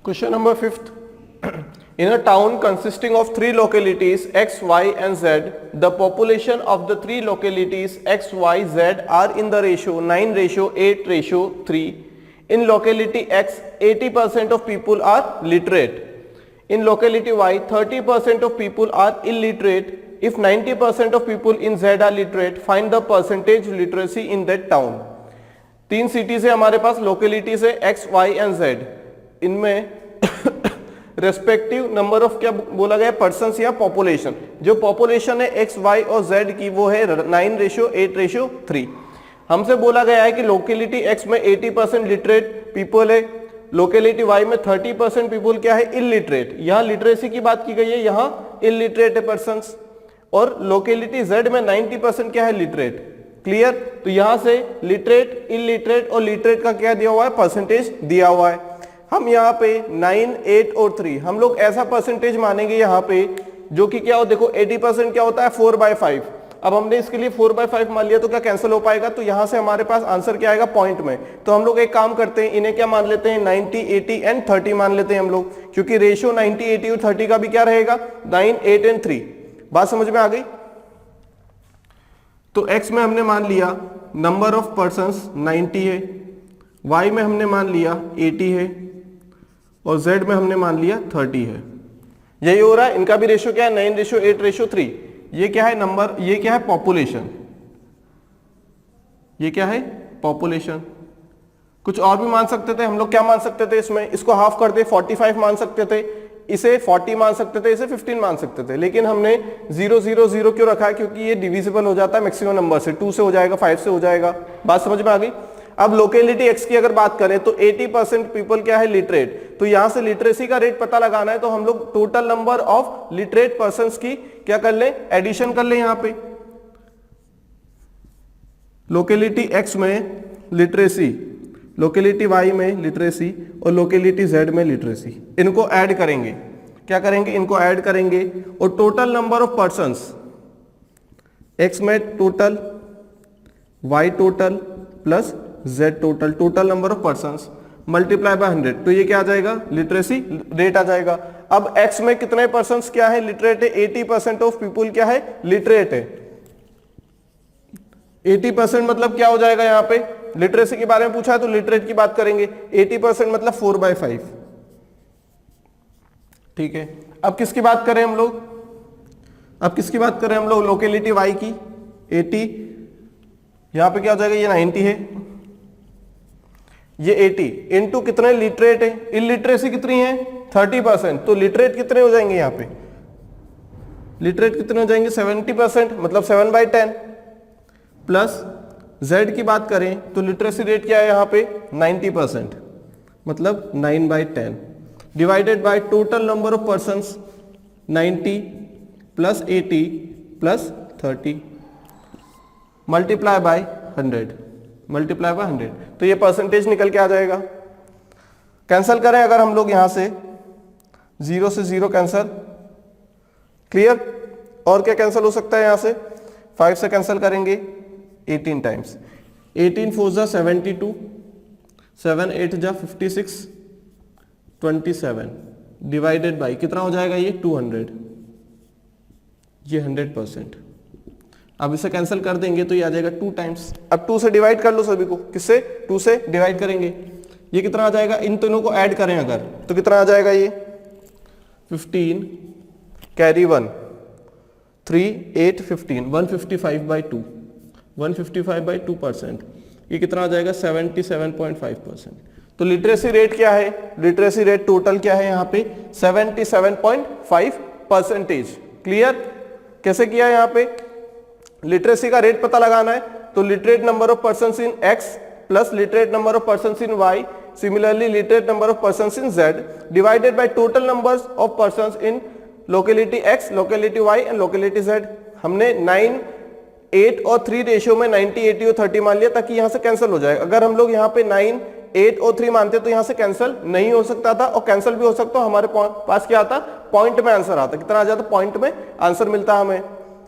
Question number 5th. In a town consisting of 3 localities X, Y and Z, the population of the 3 localities X, Y, Z are in the ratio 9:8:3. In locality X, 80% of people are literate. In locality Y, 30% of people are illiterate. If 90% of people in Z are literate, find the percentage literacy in that town. 3 cities है हमारे पास, localities है X, Y and Z. इनमें respective number of क्या बोला गया, persons या population. जो population है X, Y और Z की वो है 9:8:3. हमसे बोला गया है कि लोकेलिटी X में 80% लिटरेट पीपल है, लोकेलिटी Y में 30% पीपल क्या है, इलिटरेट. यहाँ लिटरेसी की बात की गई है, यहाँ इलिटरेट है पर्सन्स. और लोकेलिटी Z में 90% क्या है, लिटरेट. क्लियर. तो यहां से लिटरेट, इलिटरेट और लिटरेट का क्या दिया हुआ है, परसेंटेज दिया हुआ है. हम यहाँ पे 9, 8 और 3 हम लोग ऐसा परसेंटेज मानेंगे यहाँ पे जो कि क्या हो, देखो 80% क्या होता है, 4/5. अब हमने इसके लिए 4/5 मान लिया तो क्या कैंसिल हो पाएगा, तो यहां से हमारे पास आंसर क्या आएगा, पॉइंट में. तो हम लोग एक काम करते हैं, इन्हें क्या मान लेते हैं, 90, 80 एंड 30 मान लेते हैं हम लोग, क्योंकि रेशियो 90, 80 और 30 का भी क्या रहेगा, 9, 8 एंड 3. बात समझ में आ गई. तो X में हमने मान लिया नंबर ऑफ पर्सन्स 90 है, Y में हमने मान लिया 80 है और Z में हमने मान लिया 30 है. यही हो रहा है. इनका भी रेशियो क्या है, 9:8:3. ये क्या है नंबर, ये क्या है, पॉपुलेशन. ये क्या है, पॉपुलेशन. कुछ और भी मान सकते थे हम लोग, क्या मान सकते थे इसमें, इसको हाफ कर दे 45 मान सकते थे, इसे 40 मान सकते थे, इसे 15 मान सकते थे. लेकिन हमने 0, 0, 0 क्यों रखा है, क्योंकि ये डिविजिबल हो जाता है मैक्सिमम नंबर से. 2 से हो जाएगा, 5 से हो जाएगा. बात समझ में आ गई. अब लोकेलिटी X की अगर बात करें तो 80% पीपल क्या है, लिटरेट. तो यहां से लिटरेसी का रेट पता लगाना है, तो हम लोग total number of literate persons की क्या कर लें, एडिशन कर लें. यहां पे लोकेलिटी X में लिटरेसी, लोकेलिटी Y में लिटरेसी और लोकेलिटी Z में लिटरेसी, इनको ऐड करेंगे. क्या करेंगे, इनको ऐड करेंगे और total number of persons X में total, Y total plus Z total, total number of persons multiply by 100. तो ये क्या आ जाएगा, लिटरेसी रेट आ जाएगा. अब X में कितने पर्संस क्या है, लिटरेट है, 80% ऑफ पीपल क्या है, लिटरेट है. 80% मतलब क्या हो जाएगा, यहां पे लिटरेसी के बारे में पूछा है तो लिटरेट की बात करेंगे. 80% मतलब 4/5. ठीक है. अब किसकी बात करें हम लोग, अब किसकी बात करें हम लोग, लोकेलिटी Y की. 80 यहां पे क्या हो जाएगा, ये 90 है, ये 80 इंटू कितने लिटरेट है, इलिटरेसी कितनी है, 30%. तो लिटरेट कितने हो जाएंगे, यहां पे लिटरेट कितने हो जाएंगे, 70%, मतलब 7/10. प्लस Z की बात करें तो लिटरेसी रेट क्या है यहां पे, 90%, मतलब 9/10 divided by total number of persons 90 plus 80 plus 30 multiply by 100, multiply by 100. तो ये परसेंटेज निकल के आ जाएगा. कैंसल करें अगर हम लोग यहां से 0 से 0 कैंसल. क्लियर. और क्या कैंसल हो सकता है, यहां से 5 से कैंसल करेंगे 18 टाइम्स. 18 4 जा 72, 7 8 जा 56, 27 डिवाइडेड बाई कितना हो जाएगा, ये 200. ये 100%. अब इसे कैंसिल कर देंगे तो ये आ जाएगा 2 टाइम्स. अब 2 से डिवाइड कर लो सभी को, किससे, 2 से डिवाइड करेंगे. ये कितना आ जाएगा, इन दोनों को ऐड करें अगर तो कितना आ जाएगा, ये 15 कैरी 1 3 8 15 155/2, 155/2%. ये कितना आ जाएगा, 77.5%. तो लिटरेसी रेट क्या है, लिटरेसी रेट टोटल क्या है यहाँ पे, 77.5%. क्लियर. कैसे किया यहाँ पे, लिटरेसी का रेट पता लगाना है तो literate number of persons in X plus literate number of persons in Y, similarly literate number of persons in Z divided by total numbers of persons in locality X, locality Y and locality Z. हमने 9, 8 और 3 ratio में 90, 80 और 30 मान लिया ताकि यहां से cancel हो जाए. अगर हम लोग यहाँ पे 9, 8 और 3 मानते तो यहां से कैंसिल नहीं हो सकता था, और कैंसिल भी हो सकता, हमारे पास क्या आता, पॉइंट में आंसर आता. कितना आ जाता, पॉइंट में आंसर मिलता हमें.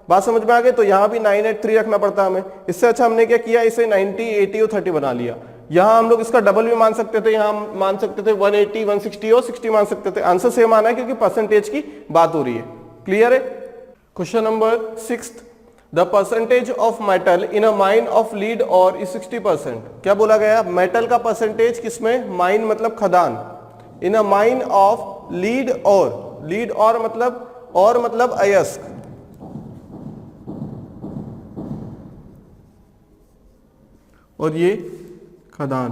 बात समझ में आ गई. तो यहां भी 9, 8, 3 रखना पड़ता हमें. इससे अच्छा हमने क्या किया, इसे 90, 80 और 30 बना लिया. यहां हम लोग इसका डबल भी मान सकते थे, यहां मान सकते थे 180, 160 और 60 मान सकते थे। आंसर सेम आना है क्योंकि परसेंटेज की बात हो रही है। क्लियर है? Question number 6, the percentage of metal in a mine of lead और इज 60%। क्या बोला गया? मेटल का परसेंटेज किसमें? माइन मतलब खदान, इन अ माइन ऑफ लीड और, लीड और मतलब अयस्क, और ये खदान,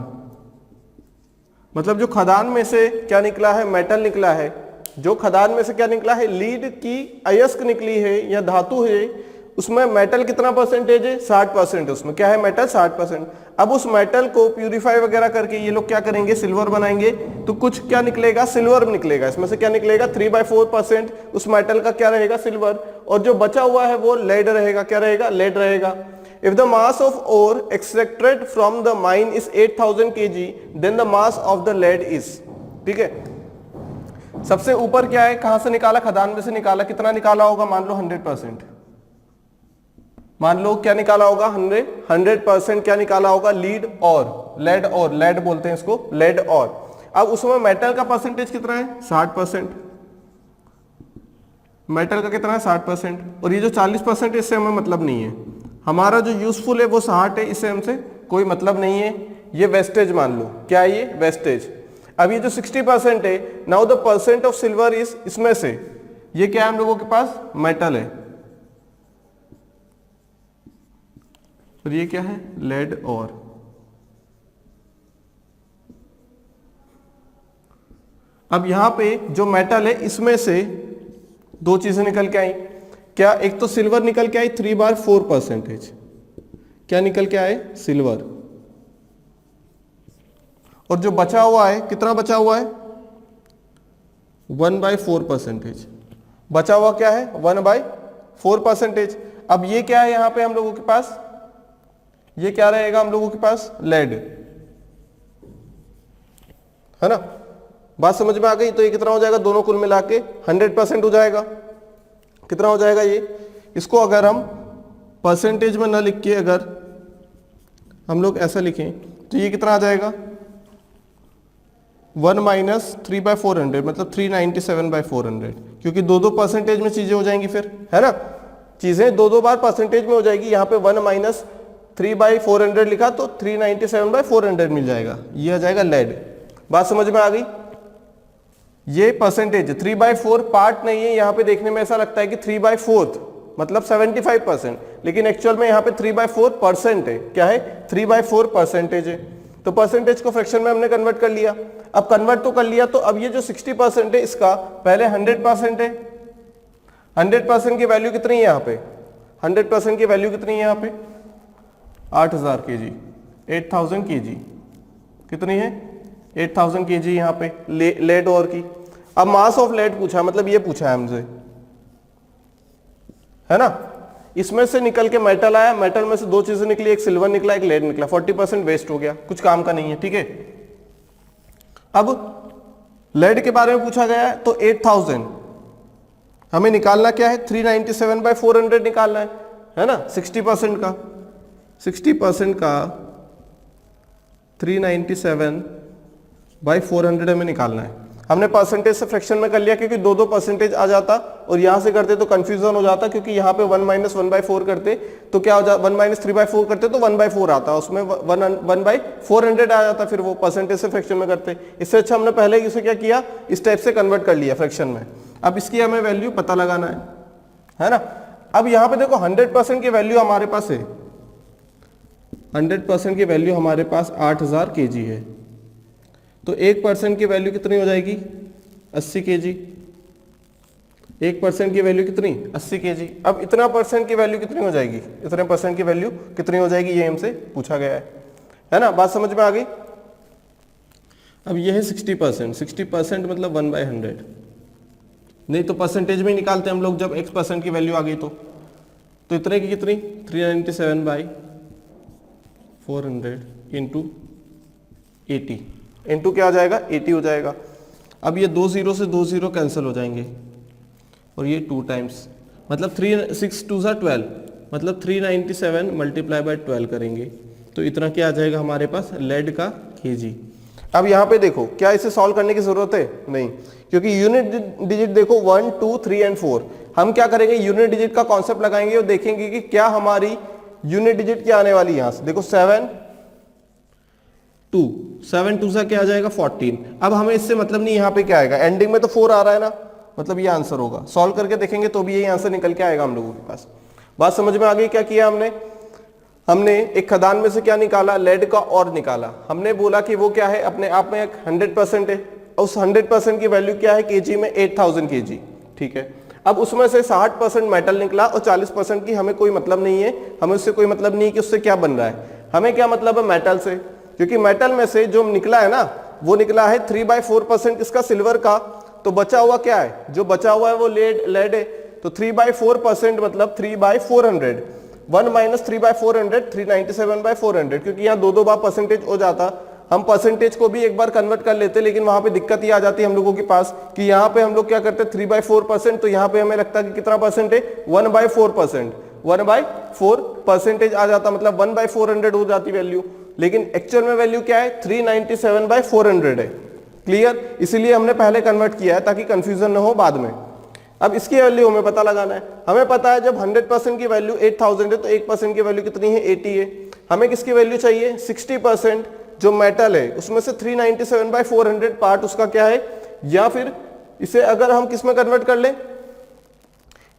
मतलब जो खदान में से क्या निकला है? मेटल निकला है। जो खदान में से क्या निकला है? लीड की अयस्क निकली है या धातु है, उसमें मेटल कितना परसेंटेज है? 60% है। उसमें क्या है? मेटल 60%। अब उस मेटल को प्यूरिफाई वगैरह करके ये लोग क्या करेंगे? सिल्वर बनाएंगे। तो कुछ क्या निकलेगा? सिल्वर निकलेगा। इसमें से क्या निकलेगा? 3/4% उस मेटल का क्या रहेगा? सिल्वर। और जो बचा हुआ है वो लेड रहेगा। क्या रहेगा? लेड रहेगा। If the mass of ore extracted from the mine is 8000 kg, then the mass of the lead is, ठीक है। सबसे ऊपर क्या है? कहां से निकाला? खदान में से निकाला। कितना निकाला होगा? मान लो 100%। मान लो क्या निकाला होगा? 100% क्या निकाला होगा? लीड और, लेड और, लेड बोलते हैं इसको, लेड और। अब उसमें मेटल का परसेंटेज कितना है? 60%। मेटल का कितना है? 60%। और ये जो 40% है इससे हमें मतलब नहीं है। हमारा जो यूजफुल है वो 60 है, इससे हमसे कोई मतलब नहीं है। ये वेस्टेज मान लो। क्या है ये? वेस्टेज। अब ये जो 60% है, now the percent of silver is, इसमें से ये क्या है हम लोगों के पास? मेटल है। और ये क्या है? लेड और। अब यहां पे जो मेटल है इसमें से दो चीजें निकल के आई। क्या? एक तो सिल्वर निकल के आई 3/4%। क्या निकल के आए? सिल्वर। और जो बचा हुआ है, कितना बचा हुआ है? 1/4%। बचा हुआ क्या है? 1/4%। अब ये क्या है यहां पे हम लोगों के पास? ये क्या रहेगा हम लोगों के पास? लेड, है ना? बात समझ में आ गई? तो ये कितना हो जाएगा? दोनों कुल मिला के 100% हो जाएगा। कितना हो जाएगा ये? इसको अगर हम परसेंटेज में न लिख के अगर हम लोग ऐसा लिखें तो ये कितना आ जाएगा? 1 - 3/400 मतलब 397/400, क्योंकि दो परसेंटेज में चीजें हो जाएंगी फिर, है ना? चीजें दो बार परसेंटेज में हो जाएगी। यहाँ पे 1 - 3/400 लिखा तो 397/400 मिल जाएगा। ये आ जाएगा लेड। बात समझ में आ गई? ये परसेंटेज 3/4 पार्ट नहीं है। यहाँ पे देखने में ऐसा लगता है कि 3/4 मतलब 75%, लेकिन एक्चुअल में यहाँ पे 3/4% है। क्या है? 3/4% है। तो परसेंटेज को फ्रैक्शन में हमने कन्वर्ट कर लिया। अब कन्वर्ट तो कर लिया, तो अब ये जो 60% है इसका पहले 100% है। 100% की वैल्यू कितनी है यहाँ पे? 100% की वैल्यू कितनी है यहाँ पे? 8000 kg, 8000 kg। कितनी है? 8000 kg यहाँ पे लेड और की। अब मास ऑफ लेड पूछा, मतलब ये पूछा है हमसे, है ना? इसमें से निकल के मेटल आया, मेटल में से दो चीजें निकली, एक सिल्वर निकला, एक लेड निकला। 40% वेस्ट हो गया, कुछ काम का नहीं है। ठीक है। अब लेड के बारे में पूछा गया है तो 8000 हमें निकालना क्या है? 397/400 निकालना है ना? 60% का 397/400 हमें निकालना है। हमने परसेंटेज से फ्रैक्शन में कर लिया क्योंकि दो परसेंटेज आ जाता और यहां से करते तो कंफ्यूजन हो जाता, क्योंकि यहां पे 1 - 1/4 करते तो क्या हो जाता? 1 - 3/4 करते तो 1/4 आता, उसमें 1/400 आ जाता, फिर वो परसेंटेज से फ्रैक्शन में करते। इससे अच्छा हमने पहले इसे क्या किया? इस टाइप से कन्वर्ट कर लिया फ्रैक्शन में। अब इसकी हमें वैल्यू पता लगाना है ना? अब यहां पे देखो 100% की वैल्यू हमारे पास है, 100% की वैल्यू हमारे पास 8000 kg है। तो 1% की वैल्यू कितनी हो जाएगी? 80 kg। 1% की वैल्यू कितनी? 80 kg। अब इतना परसेंट की वैल्यू कितनी हो जाएगी? इतने परसेंट की वैल्यू कितनी हो जाएगी? ये हमसे पूछा गया है ना? बात समझ में आ गई? अब ये है 60%। 60% मतलब 1/100। नहीं तो परसेंटेज में ही निकालते हम लोग जब x% की वैल्यू आ गई तो इतने की कितनी? 397/400 इंटू 80 इंटू क्या हो जाएगा? 80 हो जाएगा। अब ये 2 0 से 2 0 कैंसिल हो जाएंगे और ये 2 टाइम्स मतलब 3 6 2 12 मतलब 397 × 12 करेंगे तो इतना क्या आ जाएगा हमारे पास लेड का kg। अब यहाँ पे देखो, क्या इसे सॉल्व करने की जरूरत है? नहीं, क्योंकि यूनिट डिजिट देखो 1, 2, 3 एंड 4। हम क्या करेंगे, यूनिट डिजिट का कॉन्सेप्ट लगाएंगे और देखेंगे कि क्या हमारी यूनिट डिजिट क्या आने वाली है। यहां से देखो 7 2 से क्या आ जाएगा 14। अब हमें इससे मतलब नहीं यहाँ पे क्या आएगा, एंडिंग में तो 4 आ रहा है ना, मतलब ये आंसर होगा। सॉल्व करके देखेंगे तो भी यही आंसर निकल के आएगा हम लोगों के पास। बात समझ में आ गई? क्या किया हमने एक खदान में से क्या निकाला, लेड का और निकाला। हमने बोला कि वो क्या है, अपने आप में एक 100% है। उस 100% की वैल्यू क्या है केजी में, 8000 केजी। ठीक है, अब उसमें से 60% मेटल निकला और 40% की हमें कोई मतलब नहीं है। हमें उससे कोई मतलब नहीं कि उससे क्या बन रहा है, हमें क्या मतलब है मेटल से, क्योंकि मेटल में से जो निकला है ना, वो निकला है 3/4% इसका सिल्वर का। तो बचा हुआ क्या है, जो बचा हुआ है वो लेड है। तो 3/4% मतलब 3/400। 1 - 3/400 397/400, क्योंकि यहाँ दो बार परसेंटेज हो जाता। हम परसेंटेज को भी एक बार कन्वर्ट कर लेते, लेकिन वहां पे दिक्कत ये आ जाती है हम लोगों के पास कि यहाँ पे हम लोग क्या करते हैं 3/4%, तो यहाँ पे हमें लगता है कि कितना परसेंट है, 1/4%। 1/4% आ जाता, मतलब 1/400 हो जाती वैल्यू, लेकिन एक्चुअल में वैल्यू क्या है, 397/400 है। क्लियर? इसीलिए हमने पहले कन्वर्ट किया है ताकि कंफ्यूजन न हो बाद में। अब इसकी वैल्यू हमें पता लगाना है। हमें पता है जब 100% की वैल्यू 8000 है तो 1% की वैल्यू कितनी है, 80 है। हमें किसकी वैल्यू चाहिए, 60% जो मेटल है उसमें से 397/400 पार्ट उसका क्या है, या फिर इसे अगर हम किस में कन्वर्ट कर लें,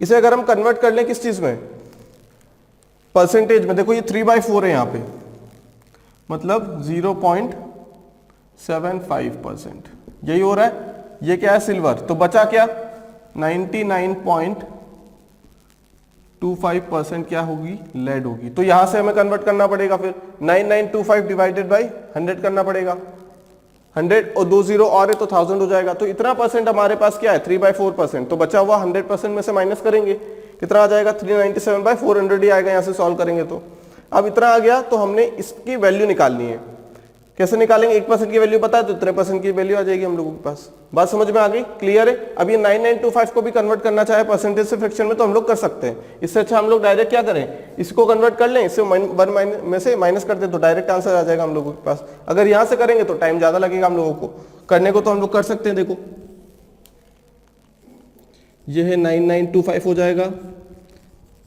इसे अगर हम कन्वर्ट कर लें किस चीज में, परसेंटेज में। देखो ये 3/4 है यहाँ पे, मतलब 0.75%, यही हो रहा है। ये क्या है, सिल्वर। तो बचा क्या, 99.25% क्या होगी, लेड होगी। तो यहां से हमें कन्वर्ट करना पड़ेगा, फिर 9925 डिवाइडेड बाई 100 करना पड़ेगा। 100 और 2 0 और है तो 1000 हो जाएगा। तो इतना परसेंट हमारे पास क्या है, 3/4%। तो बचा हुआ 100% में से माइनस करेंगे, कितना आ जाएगा, 397/400 ही आएगा। यहां से सॉल्व करेंगे तो अब इतना आ गया। तो हमने इसकी वैल्यू निकालनी है। कैसे निकालेंगे, 1% की वैल्यू पता है तो इतने परसेंट की वैल्यू आ जाएगी हम लोगों के पास। बात समझ में आ गई? क्लियर है? अब ये 9925 को भी कन्वर्ट करना चाहे परसेंटेज से फ्रैक्शन में तो हम लोग कर सकते हैं। इससे अच्छा हम लोग डायरेक्ट क्या करें, इसको कन्वर्ट कर लें, इससे 1 में से माइनस कर दें तो डायरेक्ट आंसर आ जाएगा हम लोगों के पास। अगर यहां से करेंगे तो टाइम ज्यादा लगेगा हम लोगों को करने को, तो हम लोग कर सकते हैं। देखो ये है 9925 हो जाएगा,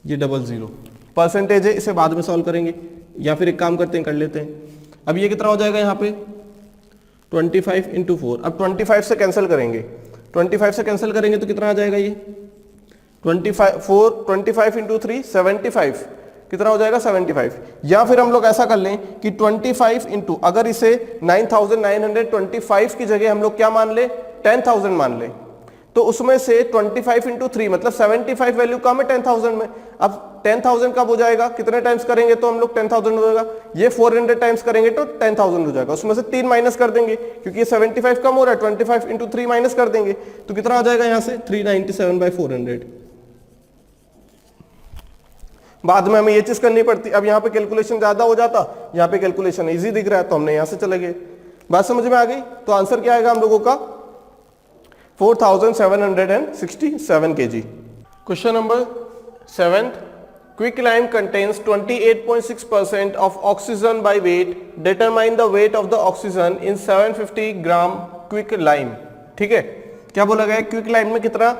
ये 00 परसेंटेज है, इसे बाद में सॉल्व करेंगे, या फिर एक काम करते हैं, कर लेते हैं। अब ये कितना हो जाएगा यहाँ पे, 25 × 4। अब 25 से कैंसिल करेंगे, 25 से कैंसिल करेंगे तो कितना आ जाएगा, ये 25 × 3 75, कितना हो जाएगा 75। या फिर हम लोग ऐसा कर लें कि 25 इंटू, अगर इसे 9925 की जगह हम लोग क्या मान ले, 10000 मान ले, तो उसमें से 25 × 3 मतलब 75 वैल्यू कम है 10000 में। अब 10000 कब हो जाएगा, कितने टाइम्स करेंगे तो हम लोग 10000 हो जाएगा। ये 400 टाइम्स करेंगे तो 10000 हो जाएगा। उसमें से 3 माइनस कर देंगे क्योंकि ये 75 कम हो रहा है, 25 × 3 माइनस कर देंगे तो कितना आ जाएगा यहाँ से 397/400। बाद में हमें ये चीज करनी पड़ती। अब यहाँ पे कैलकुलेशन ज्यादा हो जाता, यहाँ पे कैलकुलेशन इजी दिख रहा है तो हमने यहाँ से चले गए। बात समझ में आ गई? तो आंसर क्या आएगा हम लोगों का, 4767 kg। Question number 7th. Quicklime contains 28.6% of oxygen by weight. Determine the weight of the oxygen in 750 gram quicklime. ठीक है, क्या बोला गया है, क्विकलाइम में कितना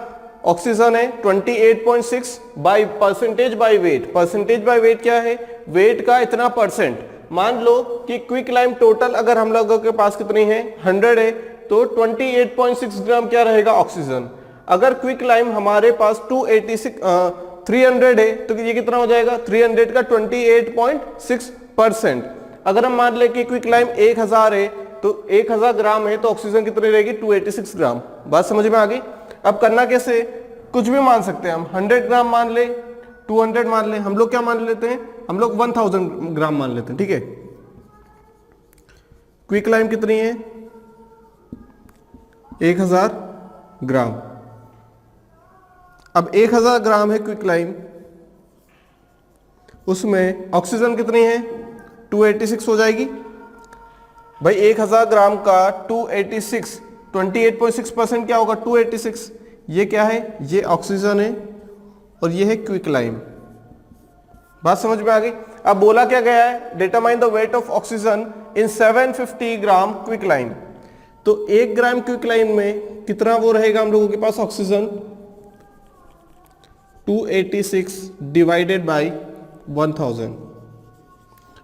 ऑक्सीजन है, 28.6 by percentage by wait. Percentage by wait क्या है, वेट का इतना परसेंट। मान लो कि क्विकलाइम टोटल अगर हम लोगों के पास कितनी है, 100 है, तो 28.6 ग्राम क्या रहेगा, ऑक्सीजन। अगर क्विकलाइम हमारे पास 300 है तो ये कितना हो जाएगा, 300 का 28.6%। अगर हम मान ले कि क्विकलाइम 1000 है तो 1000 ग्राम है तो ऑक्सीजन कितनी रहेगी, 286 ग्राम। बात समझ में आ गई? अब करना कैसे, कुछ भी मान सकते हैं हम, 100 ग्राम मान ले, 200 मान ले, हम लोग क्या मान लेते हैं, हम लोग 1000 ग्राम मान लेते हैं। ठीक है, क्विकलाइम कितनी है, 1000 ग्राम। अब 1000 ग्राम है क्विकलाइम, उसमें ऑक्सीजन कितनी है, 286 हो जाएगी। भाई 1000 ग्राम का 286, 28.6% क्या होगा, 286। ये क्या है, ये ऑक्सीजन है और ये है क्विकलाइम। बात समझ में आ गई? अब बोला क्या गया है, determine the wait of oxygen in 750 gram quick line. तो 1 ग्राम क्विक लाइन में कितना वो रहेगा हम लोगों के पास ऑक्सीजन, 286 डिवाइडेड बाई 1000।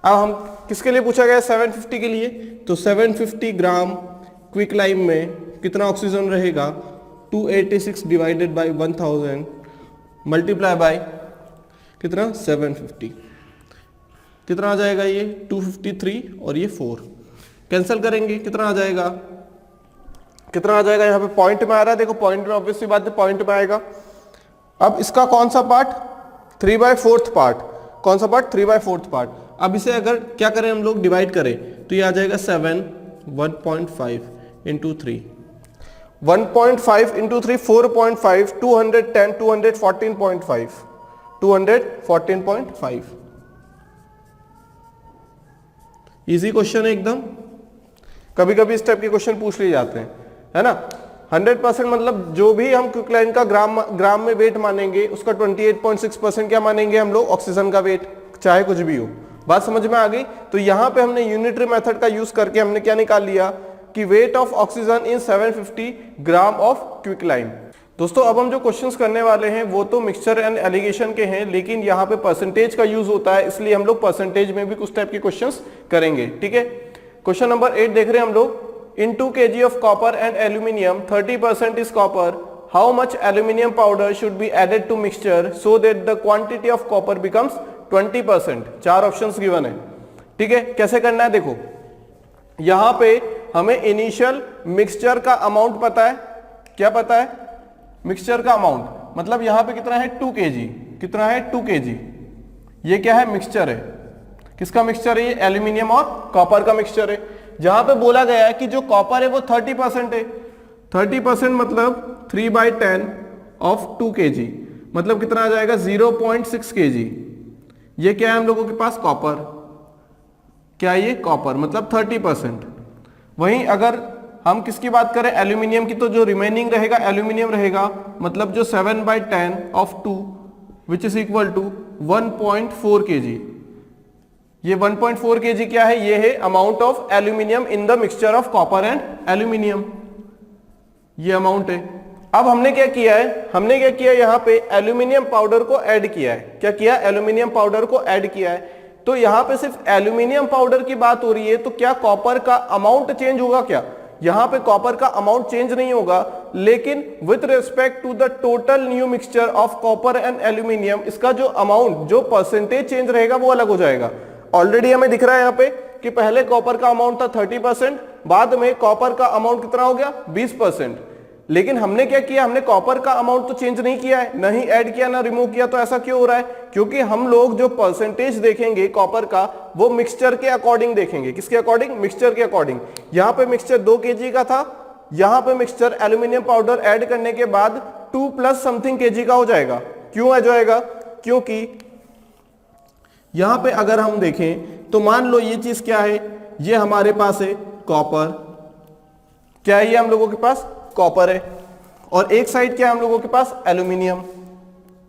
अब हम किसके लिए पूछा गया, 750 के लिए, तो 750 ग्राम क्विक लाइन में कितना ऑक्सीजन रहेगा, 286 डिवाइडेड बाई 1000 मल्टीप्लाई बाय कितना 750, कितना आ जाएगा ये 253 और ये 4 कैंसिल करेंगे, कितना आ जाएगा, कितना आ जाएगा, यहाँ पे पॉइंट में आ रहा है, देखो पॉइंट में ऑब्वियसली बात है पॉइंट में आएगा। अब इसका कौन सा पार्ट, 3/4 पार्ट, कौन सा पार्ट, 3/4 पार्ट। अब इसे अगर क्या करें हम लोग, डिवाइड करें तो ये आ जाएगा 7, 1.5 इंटू 3, 1.5 इंटू 3 4.5, 210, 214.5, 214.5। इजी क्वेश्चन है एकदम, कभी कभी इस टाइप के क्वेश्चन पूछ लिए जाते हैं, है ना। 100% मतलब जो भी हम क्विकलाइन का ग्राम में वेट मानेंगे उसका 28.6% क्या मानेंगे हम लोग, ऑक्सीजन का वेट, चाहे कुछ भी हो। बात समझ में आ गई। तो यहां पे हमने यूनिटरी मेथड का यूज करके हमने क्या निकाल लिया कि weight of oxygen in 750 gram of quicklime. दोस्तों अब हम जो क्वेश्चंस करने वाले हैं वो तो मिक्सचर एंड एलिगेशन के हैं, लेकिन यहाँ पे परसेंटेज का यूज होता है, इसलिए हम लोग परसेंटेज में भी कुछ टाइप के क्वेश्चंस करेंगे, ठीक है। क्वेश्चन नंबर 8 देख रहे हैं हम लोग। In 2 kg of copper and aluminium, 30% is copper. How much aluminium powder should be added to mixture so that the quantity of copper becomes 20%? 4 options given है, ठीक है। कैसे करना है, देखो यहां पे हमें इनिशियल मिक्सचर का अमाउंट पता है, क्या पता है, मिक्सचर का अमाउंट, मतलब यहां पे कितना है 2 kg, कितना है 2 kg, ये क्या है मिक्सचर है, किसका मिक्सचर है, ये एल्यूमिनियम और कॉपर का मिक्सचर है। जहां पे बोला गया है कि जो कॉपर है वो 30% है, 30% मतलब 3/10 ऑफ 2 kg, मतलब कितना आ जाएगा 0.6 kg। ये क्या है हम लोगों के पास, कॉपर, क्या ये कॉपर, मतलब 30%। वहीं अगर हम किसकी बात करें, एल्यूमिनियम की, तो जो रिमेनिंग रहेगा एल्यूमिनियम रहेगा, मतलब जो 7/10 of 2 which is equal to 1.4 kg। ये 1.4 kg क्या है, ये है amount of aluminium in the mixture of copper and aluminium, ये अमाउंट है। अब हमने क्या किया है, हमने क्या किया, यहाँ पे एल्यूमिनियम पाउडर को ऐड किया है, क्या किया, एल्यूमिनियम पाउडर को ऐड किया है। तो यहाँ पे सिर्फ एल्यूमिनियम पाउडर की बात हो रही है, तो क्या कॉपर का अमाउंट चेंज होगा, क्या यहाँ पे कॉपर का अमाउंट चेंज नहीं होगा, लेकिन with respect to the total new mixture of copper and aluminium इसका जो अमाउंट, जो परसेंटेज चेंज रहेगा वो अलग हो जाएगा। ऑलरेडी हमें दिख रहा है यहाँ पे कि पहले कॉपर का अमाउंट था 30%, बाद में कॉपर का अमाउंट कितना हो गया 20%। लेकिन हमने क्या किया, हमने कॉपर का अमाउंट तो चेंज नहीं किया है, नहीं ऐड किया ना रिमूव किया। तो ऐसा क्यों हो रहा है, क्योंकि हम लोग जो परसेंटेज देखेंगे कॉपर का वो मिक्सचर के अकॉर्डिंग देखेंगे, किसके अकॉर्डिंग, मिक्सचर के अकॉर्डिंग। यहाँ पे मिक्सचर 2 kg का था, यहाँ पे मिक्सचर एल्यूमिनियम पाउडर ऐड करने के बाद 2+ kg का हो जाएगा। क्यों आ जाएगा, क्योंकि यहां पे अगर हम देखें तो मान लो ये चीज क्या है, ये हमारे पास है कॉपर, क्या है ये हम लोगों के पास कॉपर है, और एक साइड क्या है हम लोगों के पास एल्यूमिनियम।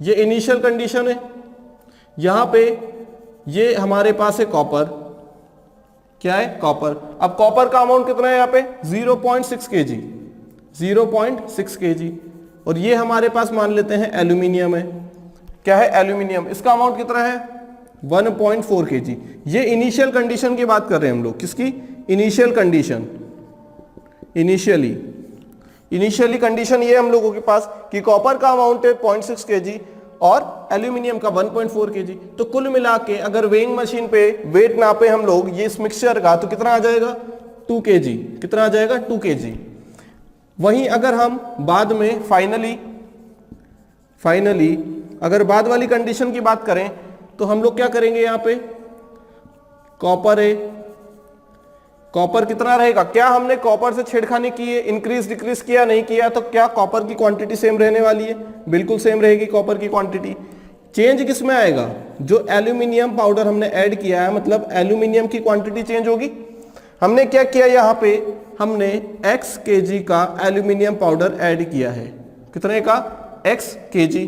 ये इनिशियल कंडीशन है, यहां पे ये हमारे पास है कॉपर, क्या है कॉपर। अब कॉपर का अमाउंट कितना है यहाँ पे 0.6 kg, 0.6 kg, और ये हमारे पास मान लेते हैं एल्यूमिनियम है, क्या है एल्यूमिनियम, इसका अमाउंट कितना है 1.4 kg। ये इनिशियल कंडीशन की बात कर रहे हैं हम लोग, किसकी, इनिशियल कंडीशन, इनिशियली कंडीशन ये हम लोगों के पास कि कॉपर का अमाउंट है 0.6 kg और एल्यूमिनियम का 1.4 kg। तो कुल मिला के अगर वेइंग मशीन पे वेट नापे हम लोग ये इस मिक्सचर का, तो कितना आ जाएगा 2 kg, कितना आ जाएगा 2 kg। वहीं अगर हम बाद में फाइनली अगर बाद वाली कंडीशन की बात करें तो हम लोग क्या करेंगे, यहाँ पे कॉपर है, कॉपर कितना रहेगा, क्या हमने कॉपर से छेड़खानी की है, इंक्रीज डिक्रीज किया नहीं किया, तो क्या कॉपर की क्वांटिटी सेम रहने वाली है, बिल्कुल सेम रहेगी कॉपर की क्वांटिटी। चेंज किस में आएगा, जो एल्यूमिनियम पाउडर हमने ऐड किया है, मतलब एल्यूमिनियम की क्वांटिटी चेंज होगी। हमने क्या किया, यहाँ पे हमने x kg का एल्यूमिनियम पाउडर ऐड किया है, कितने का x kg।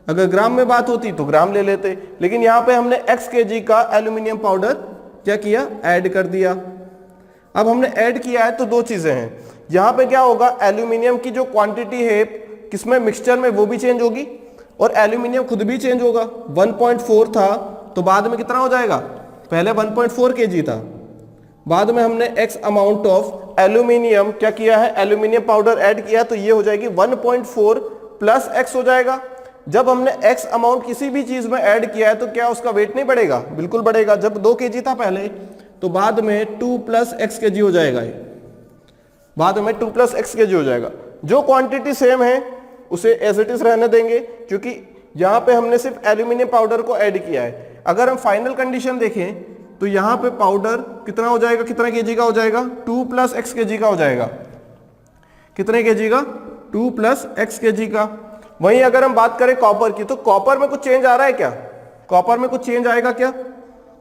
अगर ग्राम में बात होती तो ग्राम ले लेते, लेकिन यहाँ पे हमने x kg का एल्यूमिनियम पाउडर क्या किया, ऐड कर दिया। अब हमने ऐड किया है तो दो चीजें हैं, यहाँ पे क्या होगा, एल्यूमिनियम की जो क्वांटिटी है किसमें, मिक्सचर में, वो भी चेंज होगी और एल्यूमिनियम खुद भी चेंज होगा। 1.4 था तो बाद में कितना हो जाएगा, पहले 1.4 kg था, बाद में हमने x अमाउंट ऑफ एल्यूमिनियम क्या किया है, एल्यूमिनियम पाउडर ऐड किया, तो ये हो जाएगी 1.4 प्लस x हो जाएगा। जब हमने x अमाउंट किसी भी चीज में ऐड किया है तो क्या उसका वेट नहीं बढ़ेगा, बिल्कुल बढ़ेगा। जब 2 kg था पहले तो बाद में 2 प्लस x kg हो जाएगा, बाद में 2 प्लस x kg हो जाएगा। जो क्वांटिटी सेम है उसे एज इट इज रहने देंगे, क्योंकि यहाँ पे हमने सिर्फ एल्यूमिनियम पाउडर को ऐड किया है। अगर हम फाइनल कंडीशन देखें तो यहाँ पे पाउडर कितना हो जाएगा, कितना kg का हो जाएगा, 2 प्लस x kg का हो जाएगा। कितने kg का, 2 प्लस x kg का। वहीं अगर हम बात करें कॉपर की, तो कॉपर में कुछ चेंज आ रहा है क्या, कॉपर में कुछ चेंज आएगा क्या,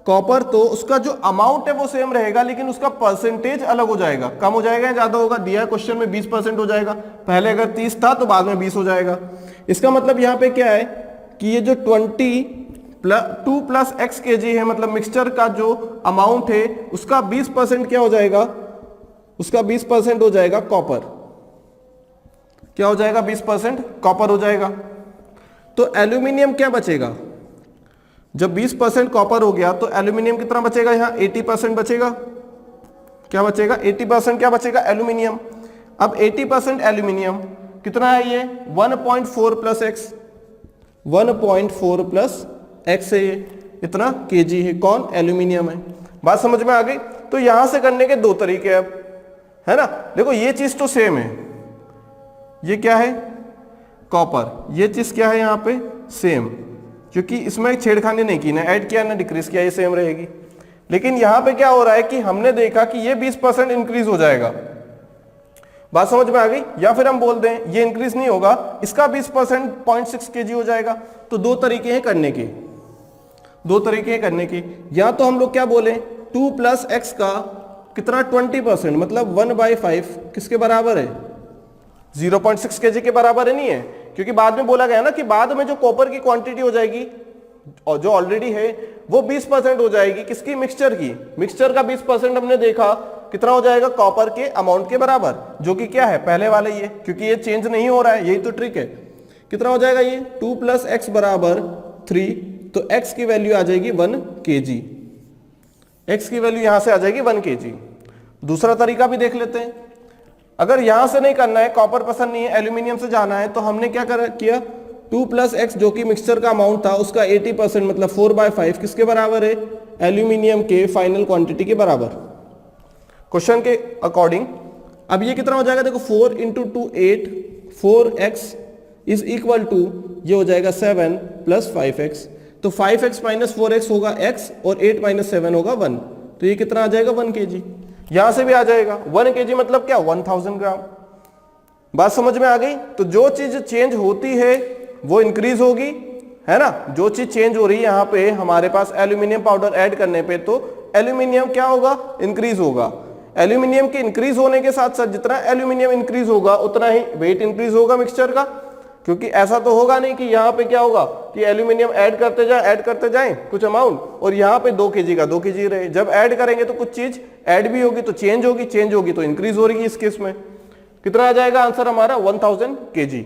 कॉपर तो उसका जो अमाउंट है वो सेम रहेगा, लेकिन उसका परसेंटेज अलग हो जाएगा, कम हो जाएगा या ज्यादा होगा, दिया क्वेश्चन में 20% हो जाएगा, पहले अगर 30 था तो बाद में 20 हो जाएगा। इसका मतलब यहाँ पे क्या है कि ये जो 2 प्लस x kg है, मतलब मिक्सचर का जो अमाउंट है उसका 20% क्या हो जाएगा, उसका 20% हो जाएगा कॉपर। क्या हो जाएगा, 20% कॉपर हो जाएगा। तो एल्यूमिनियम क्या बचेगा, जब 20% कॉपर हो गया तो एल्यूमिनियम कितना बचेगा, यहाँ 80% बचेगा। क्या बचेगा, 80% क्या बचेगा, एल्यूमिनियम। अब 80% एल्यूमिनियम कितना है, ये 1.4 प्लस x, 1.4 प्लस x है, ये इतना kg है, कौन, एल्यूमिनियम है। बात समझ में आ गई। तो यहां से करने के दो तरीके अब, है ना। देखो ये चीज तो सेम है, ये क्या है, कॉपर, ये चीज क्या है यहाँ पे, सेम, क्योंकि इसमें छेड़खानी नहीं की, ना ऐड किया ना डिक्रीज किया, ये सेम रहेगी। लेकिन यहाँ पे क्या हो रहा है कि हमने देखा कि ये 20% इंक्रीज हो जाएगा। बात समझ में आ गई। या फिर हम बोल दें ये इंक्रीज नहीं होगा, इसका 20% 0.6 kg हो जाएगा। तो दो तरीके हैं करने के, दो तरीके हैं करने के। या तो हम लोग क्या बोले, 2 प्लस x का कितना 20%, मतलब 1/5 किसके बराबर है, 0.6 kg के बराबर है, नहीं है, क्योंकि बाद में बोला गया ना कि बाद में जो कॉपर की क्वांटिटी हो जाएगी और जो ऑलरेडी है वो 20% हो जाएगी, किसकी, मिक्सचर की। मिक्सचर का 20% हमने देखा कितना हो जाएगा, कॉपर के अमाउंट के बराबर, जो कि क्या है, पहले वाले ये, क्योंकि ये चेंज नहीं हो रहा है, यही तो ट्रिक है। कितना हो जाएगा ये, 2 प्लस x बराबर 3, तो x की वैल्यू आ जाएगी 1 kg, x की वैल्यू यहां से आ जाएगी 1 kg। दूसरा तरीका भी देख लेते हैं। अगर यहां से नहीं करना है, कॉपर पसंद नहीं है, एल्यूमिनियम से जाना है, तो हमने क्या किया, 2 प्लस x जो कि मिक्सचर का अमाउंट था उसका 80% मतलब 4/5 किसके बराबर है, एल्यूमिनियम के फाइनल क्वांटिटी के बराबर, क्वेश्चन के अकॉर्डिंग। अब ये कितना हो जाएगा, देखो 4 × 2 8, 4x इज इक्वल टू, ये हो जाएगा 7 प्लस 5x, तो 5x माइनस 4x होगा x और 8 माइनस 7 होगा 1, तो ये कितना आ जाएगा 1 kg। यहां से भी आ जाएगा 1 kg मतलब क्या, 1000 ग्राम। बात समझ में आ गई। तो जो चीज चेंज होती है वो इंक्रीज होगी, है ना, जो चीज चेंज हो रही है यहाँ पे हमारे पास एल्यूमिनियम पाउडर ऐड करने पे, तो एल्यूमिनियम क्या होगा, इंक्रीज होगा। एल्यूमिनियम के इंक्रीज होने के साथ साथ जितना एल्यूमिनियम इंक्रीज होगा उतना ही वेट इंक्रीज होगा मिक्सचर का, क्योंकि ऐसा तो होगा नहीं कि यहाँ पे क्या होगा कि एल्यूमिनियम ऐड करते जाएं कुछ अमाउंट और यहाँ पे 2 kg का 2 kg रहे। जब ऐड करेंगे तो कुछ चीज ऐड भी होगी तो चेंज होगी तो इंक्रीज हो रही है। इस केस में कितना आ जाएगा आंसर हमारा, 1000 kg।